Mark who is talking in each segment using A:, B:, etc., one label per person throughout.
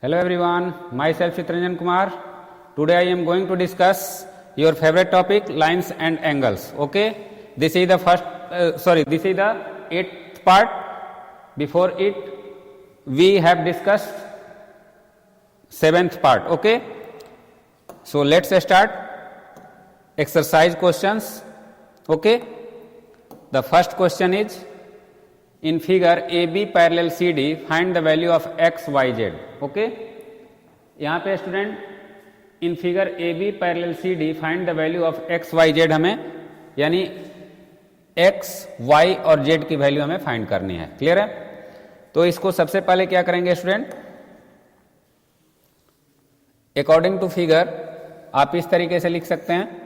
A: Hello everyone, myself Chitranjan Kumar. Today I am going to discuss your favorite topic, lines and angles. Okay, this is the this is the 8th part. Before it, we have discussed 7th part. Okay, so let's start exercise questions. Okay, the first question is, in figure AB parallel CD find the value of x y z. Okay, यहाँ पे student in figure AB parallel CD find the value of x y z हमें यानी x y और z की value हमें find करनी है. Clear है? तो इसको सबसे पहले क्या करेंगे स्टूडेंट, अकॉर्डिंग टू फिगर आप इस तरीके से लिख सकते हैं.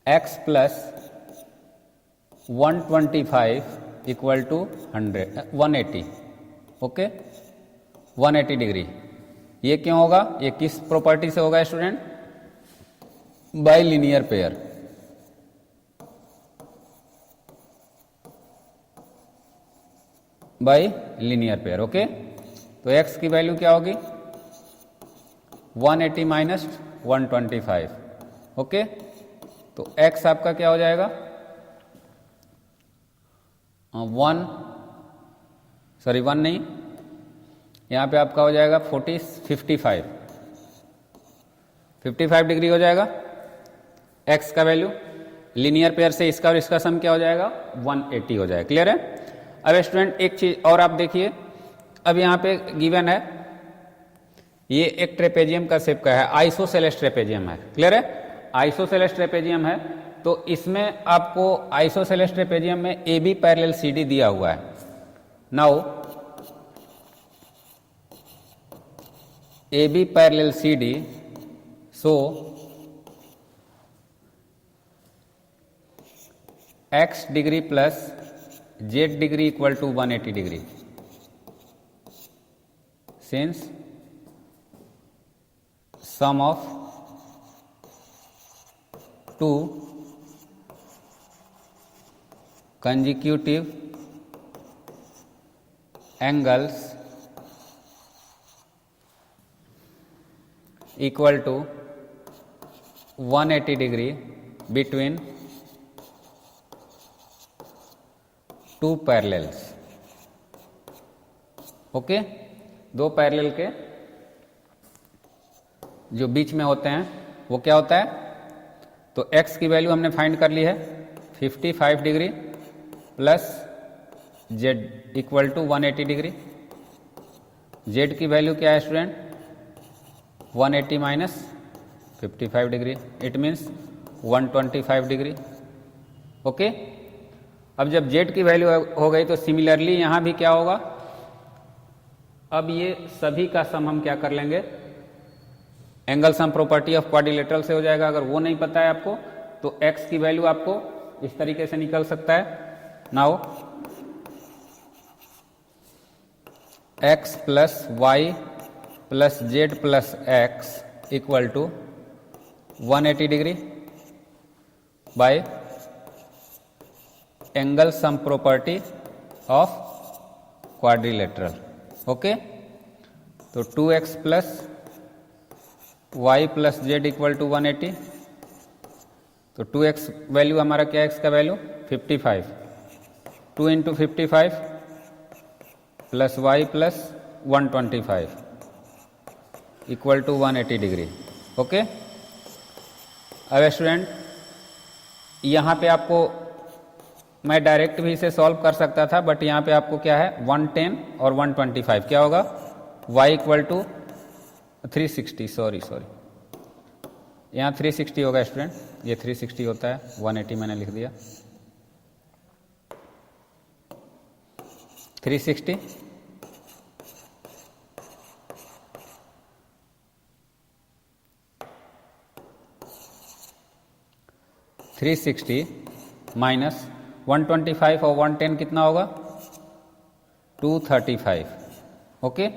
A: x plus 125 equal to 180. Okay, 180 degree. ये क्यों होगा? ये किस प्रॉपर्टी से होगा student? By linear pair. By linear pair. Okay, तो x की वैल्यू क्या होगी? 180 माइनस 125. ओके, तो x आपका क्या हो जाएगा? 1 नहीं, यहां पे आपका हो जाएगा 55 डिग्री हो जाएगा. x का वैल्यू लीनियर पेयर से इसका और इसका सम क्या हो जाएगा? 180 हो जाएगा. क्लियर है? अब स्टूडेंट एक चीज और आप देखिए, अब यहां पे गिवन है ये एक ट्रेपेजियम का शेप का है, आइसोसेलेस ट्रेपेजियम है. क्लियर है? आइसोसेलेस ट्रेपेजियम है, तो इसमें आपको आइसोसेलेस ट्रेपेजियम में AB पैरेलल CD दिया हुआ है. Now AB parallel CD, so x degree plus z degree equal to 180 degree. Since sum of two consecutive angles equal to 180 degree between two parallels. Okay, दो parallel के जो बीच में होते हैं वो क्या होता है? तो x की वैल्यू हमने फाइंड कर ली है 55 degree plus z equal to 180 degree. z की वैल्यू क्या है student? 180 minus 55 degree, it means 125 degree. Okay, अब जब z की वैल्यू हो गई तो सिमिलरली यहां भी क्या होगा? अब ये सभी का सम हम क्या कर लेंगे? Angle sum property of quadrilateral से हो जाएगा. अगर वो नहीं पता है आपको तो x की वैल्यू आपको इस तरीके से निकल सकता है. Now x plus y plus z plus x equal to 180 degree by angle sum property of quadrilateral. Okay, तो 2x प्लस y प्लस जेड इक्वल टू 180. तो 2x वैल्यू हमारा क्या है? x का वैल्यू 55. 2 into 55 plus y plus 125 equal to 180 degree. Okay, अब स्टूडेंट यहाँ पे आपको मैं डायरेक्ट भी इसे सॉल्व कर सकता था, बट यहाँ पे आपको क्या है? 110 और 125 क्या होगा? y equal to 360. सॉरी यहाँ 360 होगा स्टूडेंट, ये 360 होता है, 180 मैंने लिख दिया. 360 360 माइनस 125 और 110 कितना होगा? 235. ओके,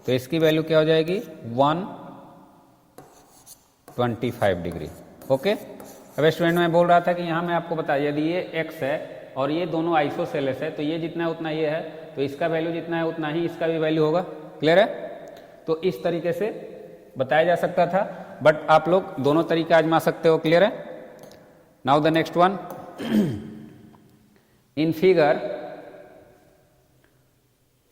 A: तो इसकी वैल्यू क्या हो जाएगी 125 डिग्री। ओके, अब स्टूडेंट मैं बोल रहा था कि यहाँ मैं आपको बता, यदि ये x है और ये दोनों आइसोसेलेस है तो ये जितना है उतना ये है, तो इसका वैल्यू जितना है उतना ही इसका भी वैल्यू होगा। क्लियर है? तो इस तरीके से बताया जा सकता था, बट आप लोग दोनों तरीके आजमा सकते हो। क्लियर है? Now the next one, in figure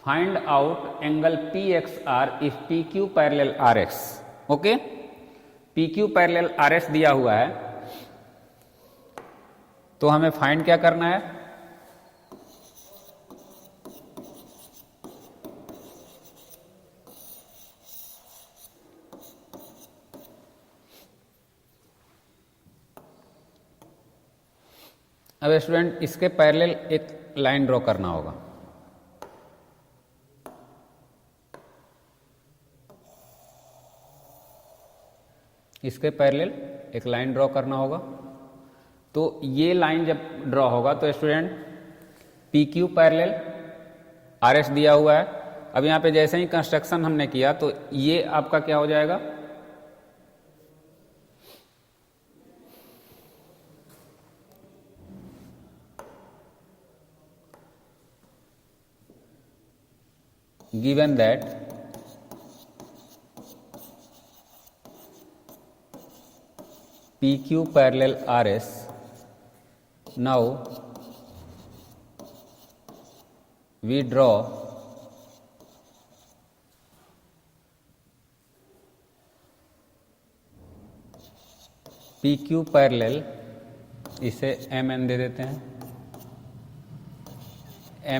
A: find out angle PXR if PQ parallel RS। Okay, PQ parallel RS दिया हुआ है, तो हमें फाइंड क्या करना है, अब स्टूडेंट इसके पैरेलल एक लाइन ड्रॉ करना होगा। इसके पैरेलल एक लाइन ड्रॉ करना होगा। तो ये लाइन जब ड्रॉ होगा तो स्टूडेंट PQ पैरेलल RS दिया हुआ है। अब यहाँ पे जैसे ही कंस्ट्रक्शन हमने किया तो ये आपका क्या हो जाएगा, given that PQ parallel RS, now we draw PQ parallel, इसे MN दे देते हैं,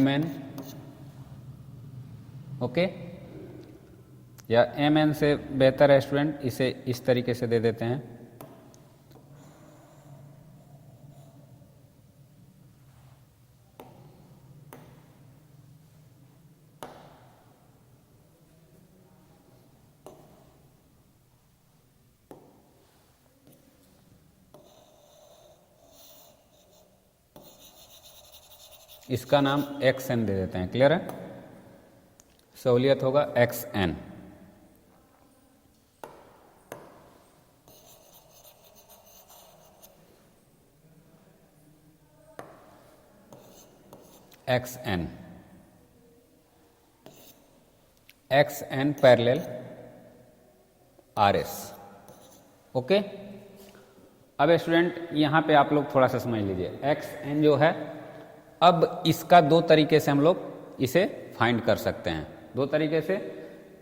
A: MN, ओके, या MN से बेहतर है स्टूडेंट इसे इस तरीके से दे देते हैं, इसका नाम XN दे देते हैं। क्लियर है? सहूलियत होगा XN। XN parallel RS। Okay, अब स्टूडेंट यहां पे आप लोग थोड़ा सा समझ लीजिए, XN जो है, अब इसका दो तरीके से हम लोग इसे फाइंड कर सकते हैं। दो तरीके से,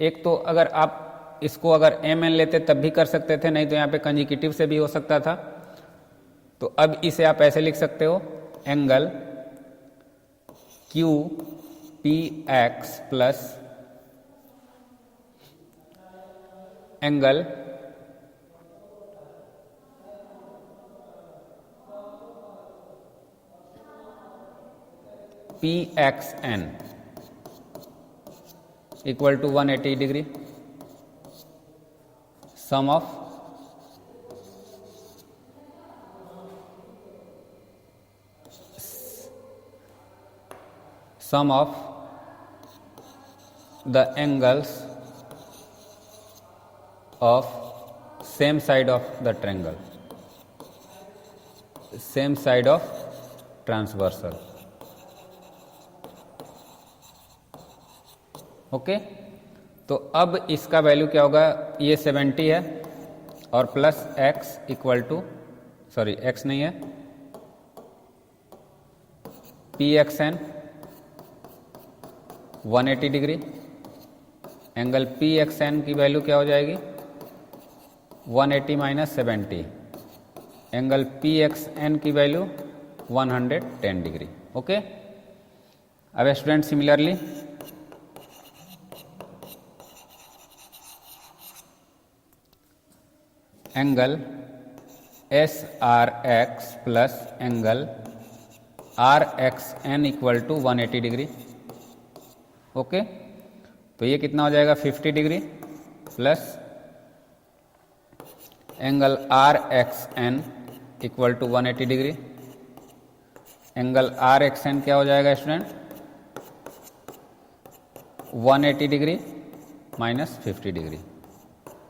A: एक तो अगर आप इसको अगर MN लेते तब भी कर सकते थे, नहीं तो यहाँ पे कंजिक्यूटिव से भी हो सकता था। तो अब इसे आप ऐसे लिख सकते हो, angle QPX plus angle PXN equal to 180 degree, sum of the angles of same side of the triangle, same side of transversal। Okay, तो अब इसका वैल्यू क्या होगा, ये 70 है और plus x equal to, sorry x नहीं है, PXN 180 डिग्री, एंगल PXN की वैल्यू क्या हो जाएगी 180 माइनस 70, एंगल PXN की वैल्यू 110 डिग्री। ओके, अब student similarly angle SRX plus angle RXN equal to 180 degree. Okay, तो ये कितना हो जाएगा 50 degree plus angle RXN equal to 180 degree, angle RXN क्या हो जाएगा student 180 degree minus 50 degree,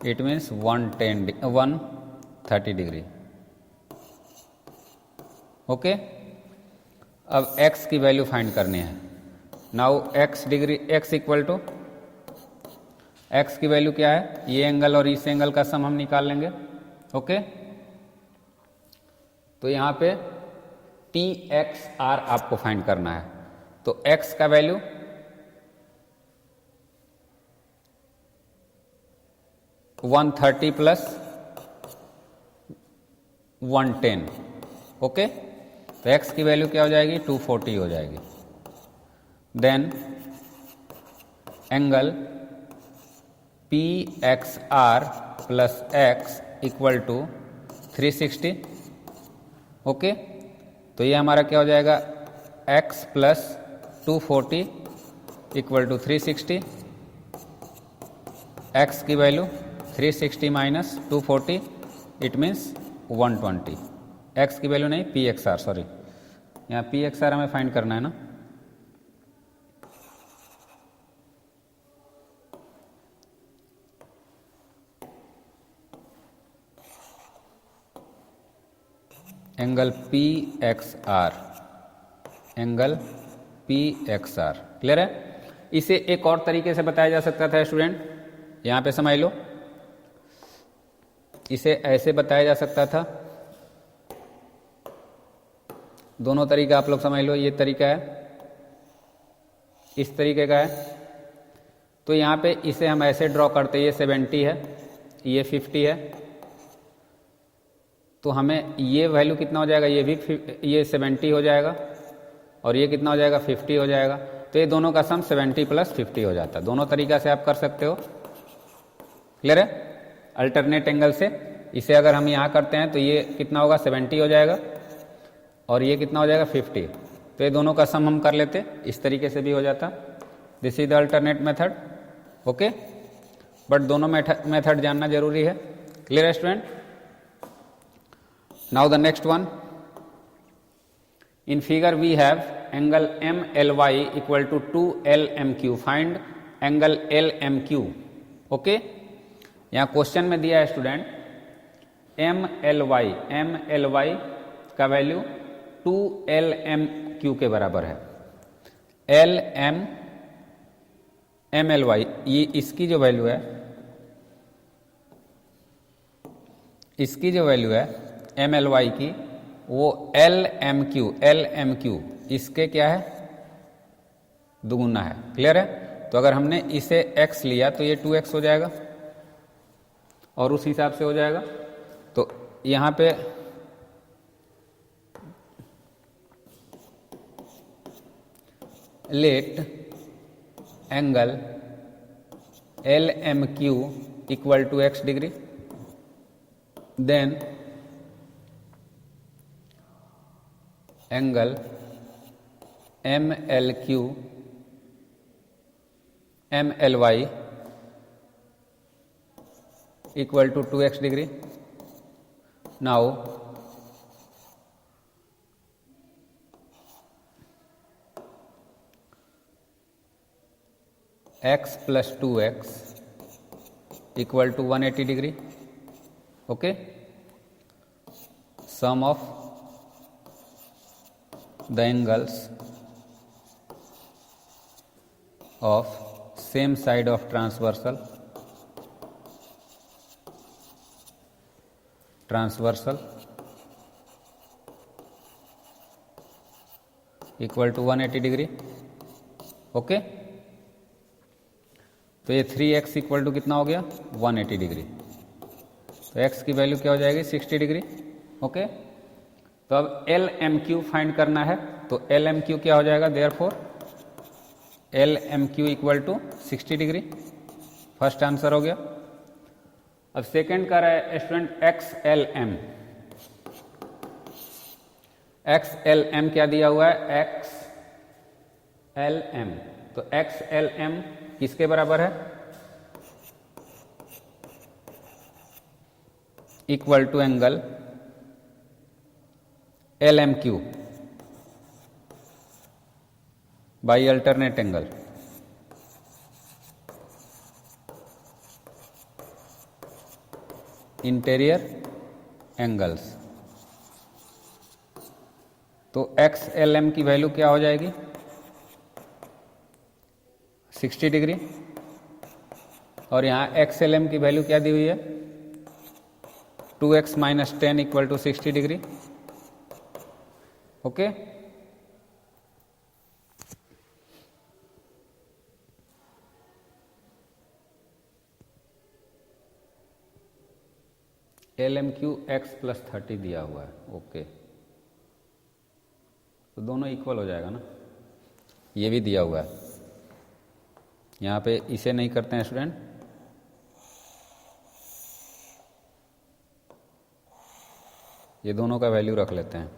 A: it means 130 degree. Okay, अब x की वैल्यू फाइंड करनी है। Now x equal to x की वैल्यू क्या है, ये एंगल और इस एंगल का सम हम निकाल लेंगे। ओके, तो यहाँ पे TXR आपको फाइंड करना है। तो x का वैल्यू वन 130 प्लस 110। ओके, तो x की वैल्यू क्या हो जाएगी, 240 हो जाएगी। Then angle PXR plus x equal to 360। Okay, तो ये हमारा क्या हो जाएगा, x plus 240 equal to 360। x की वैल्यू 360 माइनस 240 इट मीन्स 120। x की वैल्यू नहीं, PXR, सॉरी, यहाँ PXR हमें फाइंड करना है ना। Angle PXR, angle PXR clear है। इसे एक और तरीके से बताया जा सकता था स्टूडेंट, यहाँ पे समझ लो, इसे ऐसे बताया जा सकता था। दोनों तरीका आप लोग समझ लो, ये तरीका है, इस तरीके का है। तो यहाँ पे इसे हम ऐसे ड्रॉ करते, ये 70 है, ये 50 है, तो हमें ये वैल्यू कितना हो जाएगा, ये भी ये 70 हो जाएगा और ये कितना हो जाएगा, 50 हो जाएगा। तो ये दोनों का सम 70 प्लस 50 हो जाता है। दोनों तरीका से आप कर सकते हो, क्लियर है। अल्टरनेट एंगल से इसे अगर हम यहाँ करते हैं तो ये कितना होगा, 70 हो जाएगा और ये कितना हो जाएगा, 50। तो ये दोनों का सम हम कर लेते, इस तरीके से भी हो जाता। This is the alternate method. Okay, but दोनों मेथड जानना जरूरी है। क्लियर है student. Now the next one, in figure we have angle MLY equal to 2LMQ, find angle LMQ। Okay, यहाँ क्वेश्चन में दिया है स्टूडेंट MLY का वैल्यू 2LMQ के बराबर है। MLY, ये इसकी जो वैल्यू है, इसकी जो वैल्यू है MLY की, वो LMQ इसके क्या है, दुगुना है। क्लियर है। तो अगर हमने इसे x लिया तो ये 2x हो जाएगा और उस हिसाब से हो जाएगा। तो यहाँ पे let angle LMQ equal to x degree, then angle MLY equal to 2x degree. Now x plus 2x equal to 180 degree. Okay, sum of the angles of same side of transversal equal to 180 degree. Okay, तो ये 3x equal to कितना हो गया, 180 degree. तो x की value क्या हो जाएगी, 60 डिग्री। ओके, तो अब LMQ फाइंड करना है। तो LMQ क्या हो जाएगा, therefore LMQ equal to 60 degree. First answer हो गया। अब सेकंड कर रहा है स्टूडेंट XLM। XLM क्या दिया हुआ है, XLM। तो XLM किसके बराबर है, equal to angle LMQ by alternate angle. Interior angles. तो एक्स एल एम की वैल्यू क्या हो जाएगी? 60 डिग्री। और यहाँ एक्स एल एम की वैल्यू क्या दी हुई है? 2x minus 10 equal to 60 degree. Okay, l m q x plus 30 दिया हुआ है। ओके, तो दोनों इक्वल हो जाएगा ना। ये भी दिया हुआ है, यहाँ पे इसे नहीं करते हैं स्टूडेंट, ये दोनों का वैल्यू रख लेते हैं।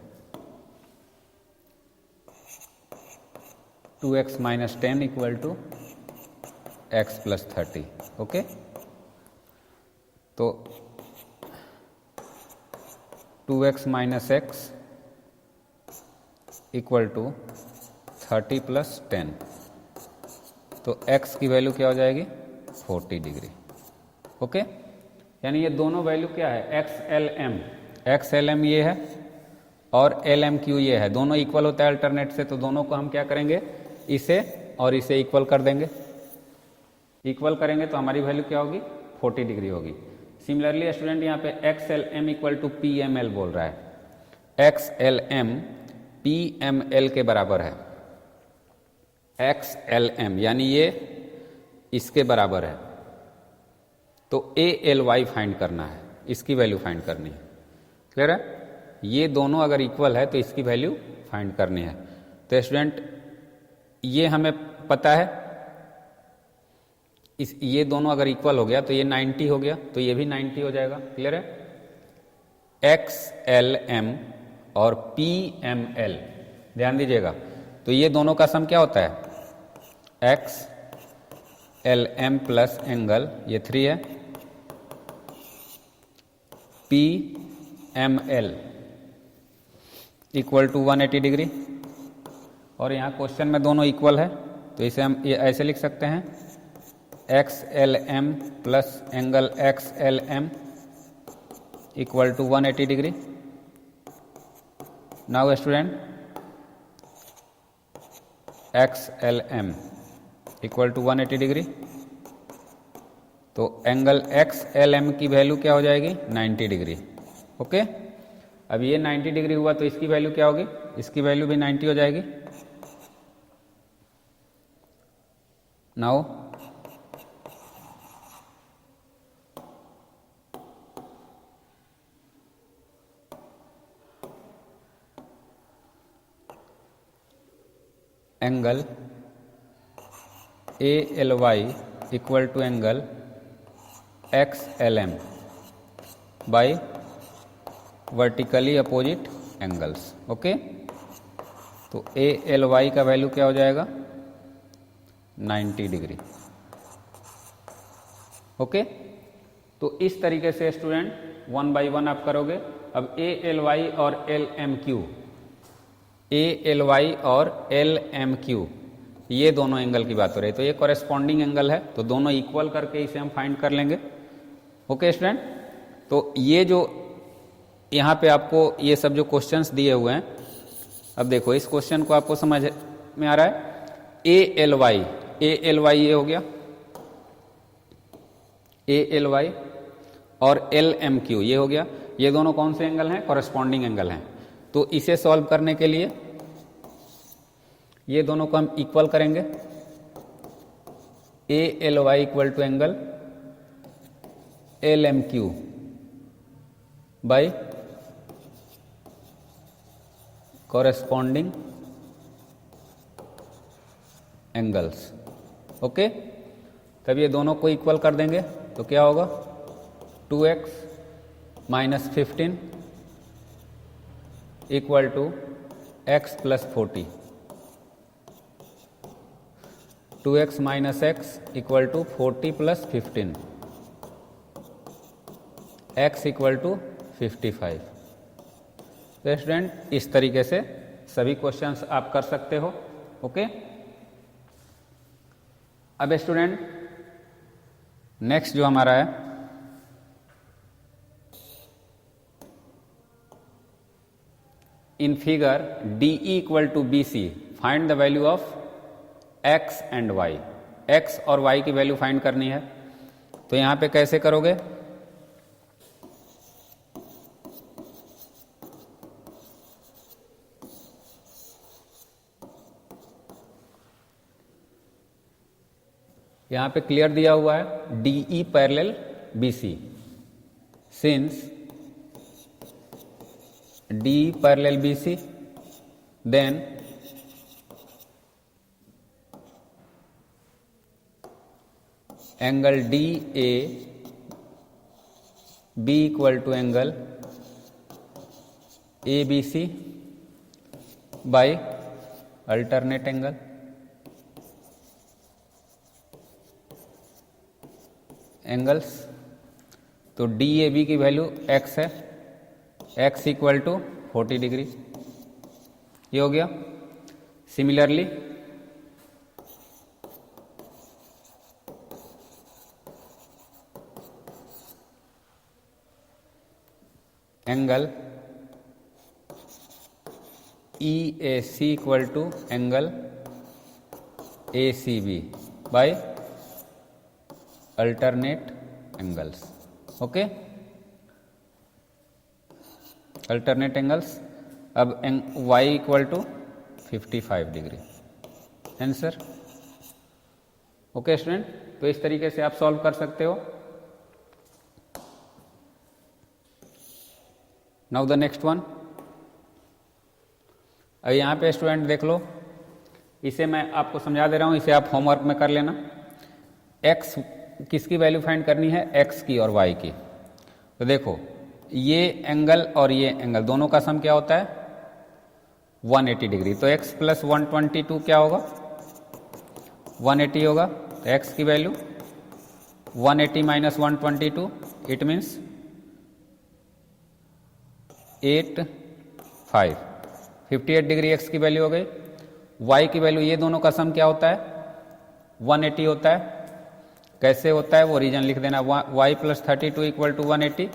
A: 2x minus 10 equal to x plus 30। Okay, तो 2x minus x equal to 30 plus 10। तो x की वैल्यू क्या हो जाएगी? 40 डिग्री। ओके, यानी ये दोनों वैल्यू क्या है? एक्स एल एम ये है और एल एम क्यू ये है। दोनों इक्वल होता है अल्टरनेट से, तो दोनों को हम क्या करेंगे? इसे और इसे इक्वल कर देंगे। इक्वल करेंगे तो हमारी वैल्यू क्या होगी? 40 डिग्री होगी। सिमिलरली स्टूडेंट यहाँ पे x l m equal to p m l बोल रहा है। X l m p m l के बराबर है। एक्स एल एम यानी ये इसके बराबर है। तो ए एल वाई फाइंड करना है, इसकी वैल्यू फाइंड करनी है। क्लियर है? ये दोनों अगर इक्वल है तो इसकी वैल्यू फाइंड करनी है। तो स्टूडेंट ये हमें पता है, ये दोनों अगर इक्वल हो गया तो ये 90 हो गया, तो ये भी 90 हो जाएगा। क्लियर है? एक्स एल एम और पी एम एल, ध्यान दीजिएगा, तो ये दोनों का सम क्या होता है? X l m plus angle ये 3 है, p m l equal to 180 degree. और यहाँ क्वेश्चन में दोनों इक्वल है, तो इसे हम ये ऐसे लिख सकते हैं, x l m plus angle x l m equal to 180 degree. Now student, x l m equal to 180 degree, तो एंगल एक्स एल एम की वैल्यू क्या हो जाएगी? 90 डिग्री। ओके, अब ये 90 डिग्री हुआ तो इसकी वैल्यू क्या होगी? इसकी वैल्यू भी 90 हो जाएगी। Now angle a l y equal to angle x l m by vertically opposite angles. Okay, तो ए एल वाई का वैल्यू क्या हो जाएगा? 90 डिग्री। ओके, तो इस तरीके से स्टूडेंट 1 बाई 1 आप करोगे। अब ए एल वाई और l m q, a l y और एल एम क्यू ये दोनों एंगल की बात हो रही है, तो ये कॉरेस्पॉन्डिंग एंगल है, तो दोनों इक्वल करके इसे हम फाइंड कर लेंगे। ओके स्टूडेंट, तो ये जो यहाँ पे आपको ये सब जो क्वेश्चंस दिए हुए हैं, अब देखो इस क्वेश्चन को आपको समझ में आ रहा है। ए एल वाई ये हो गया, ए एल वाई और एल एम क्यू ये हो गया। ये दोनों कौन से एंगल हैं? कॉरेस्पॉन्डिंग एंगल हैं। तो इसे सॉल्व करने के लिए ये दोनों को हम इक्वल करेंगे। A l y equal to angle l m q by corresponding angles. Okay, तब ये दोनों को इक्वल कर देंगे तो क्या होगा? 2x minus 15 equal to x plus 40। 2x minus x equal to 40 plus 15, x equal to 55। तो स्टूडेंट इस तरीके से सभी क्वेश्चंस आप कर सकते हो। ओके, अब स्टूडेंट नेक्स्ट जो हमारा है in figure DE equal to BC, find the value of x and y. x और y की वैल्यू फाइंड करनी है, तो यहां पे कैसे करोगे? यहां पे क्लियर दिया हुआ है DE parallel BC. Since DE parallel BC, then angle DAB equal to angle ABC by alternate angles. तो DAB की वैल्यू x है, x इक्वल टू 40 डिग्री, ये हो गया. Similarly angle EAC equal to angle ACB by alternate angles. Okay, alternate angles. अब y equal to 55 degree. Answer. Okay student, तो इस तरीके से आप सॉल्व कर सकते हो. Now the next one. अब यहाँ पे स्टूडेंट देख लो, इसे मैं आपको समझा दे रहा हूँ, इसे आप होमवर्क में कर लेना. x किसकी वैल्यू फाइंड करनी है? x की और y की. तो देखो, ये एंगल और ये एंगल दोनों का सम क्या होता है? 180 डिग्री. तो x प्लस 122 क्या होगा? 180 होगा. तो x की value 180 minus 122, it means 58 degree x की वैल्यू हो गई. y की वैल्यू, ये दोनों का सम क्या होता है? 180 होता है. कैसे होता है वो रीजन लिख देना. y plus 32 equal to 180.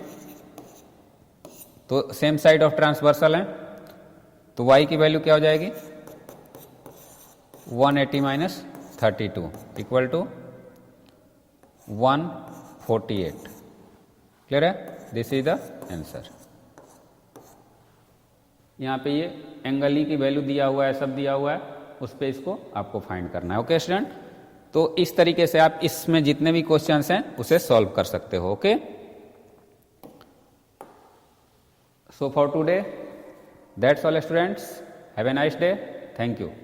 A: तो सेम साइड ऑफ ट्रांसवर्सल है, तो y की वैल्यू क्या हो जाएगी? 180 माइनस 32 इक्वल टू 148. क्लियर है? This is the answer. यहाँ पे ये एंगल ई की वैल्यू दिया हुआ है, सब दिया हुआ है, उस पे इसको आपको फाइंड करना है. ओके स्टूडेंट, तो इस तरीके से आप इसमें जितने भी क्वेश्चंस हैं उसे सॉल्व कर सकते हो. Okay, so for today, that's all students. Have a nice day. Thank you.